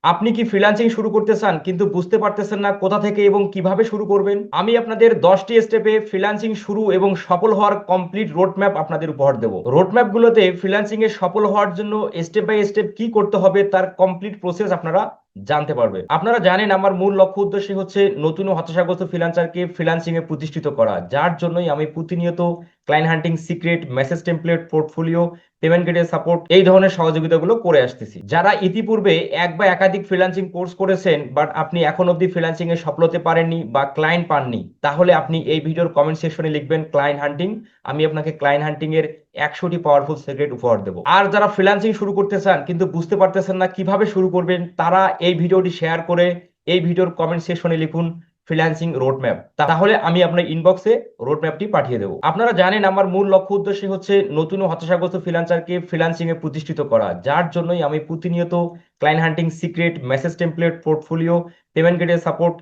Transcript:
আপনি কি ফ্রিল্যান্সিং শুরু করতে চান কিন্তু বুঝতে পারতেছেন না কোথা থেকে এবং কিভাবে শুরু করবেন? আমি আপনাদের 10টি স্টেপে ফ্রিল্যান্সিং শুরু এবং সফল হওয়ার কমপ্লিট রোড ম্যাপ আপনাদের উপহার দেব। রোড ম্যাপ গুলোতে ফ্রিল্যান্সিং এ সফল হওয়ার জন্য স্টেপ বাই স্টেপ কি করতে হবে তার কমপ্লিট প্রসেস আপনারা জানতে পারবেন। আপনারা জানেন আমার মূল লক্ষ্য উদ্দেশ্য হচ্ছে নতুন ও হতাশাগ্রস্ত ফ্রিল্যান্সারকে ফ্রিল্যান্সিং এ প্রতিষ্ঠিত করা, যার জন্যই আমি প্রতিনিয়ত ক্লায়েন্ট হান্টিং secret, message template, portfolio, payment গেটের সাপোর্ট এই ধরনের সহযোগিতাগুলো করে আসতেছি। যারা ইতিপূর্বে এক বা একাধিক ফ্রিল্যান্সিং কোর্স করেছেন বাট আপনি এখন অবধি ফ্রিল্যান্সিং এ সফল হতে পারেননি বা ক্লায়েন্ট পাননি, তাহলে আপনি এই ভিডিওর কমেন্ট সেকশনে লিখবেন ক্লায়েন্ট হান্টিং। আমি আপনাকে ক্লায়েন্ট হান্টিং এর 100টি পাওয়ারফুল সিক্রেট উপহার দেবো। আর যারা ফ্রিল্যান্সিং শুরু করতে চান কিন্তু বুঝতে পারতেছেন না কিভাবে শুরু করবেন, তারা এই ভিডিওটি শেয়ার করে এই ভিডিওর কমেন্ট সেকশনে লিখুন ফ্রিল্যান্সিং রোড ম্যাপ। তাহলে আমি আপনার ইনবক্সে রোড ম্যাপটি পাঠিয়ে দেবো। আপনারা জানেন আমার মূল লক্ষ্য উদ্দেশ্য হচ্ছে নতুন ও হতাশাগ্রস্ত ফ্রিল্যান্সারকে ফ্রিল্যান্সিং এ প্রতিষ্ঠিত করা, যার জন্যই আমি প্রতিনিয়ত ক্লায়েন্ট হান্টিং secret, message template, portfolio, payment গেটের সাপোর্ট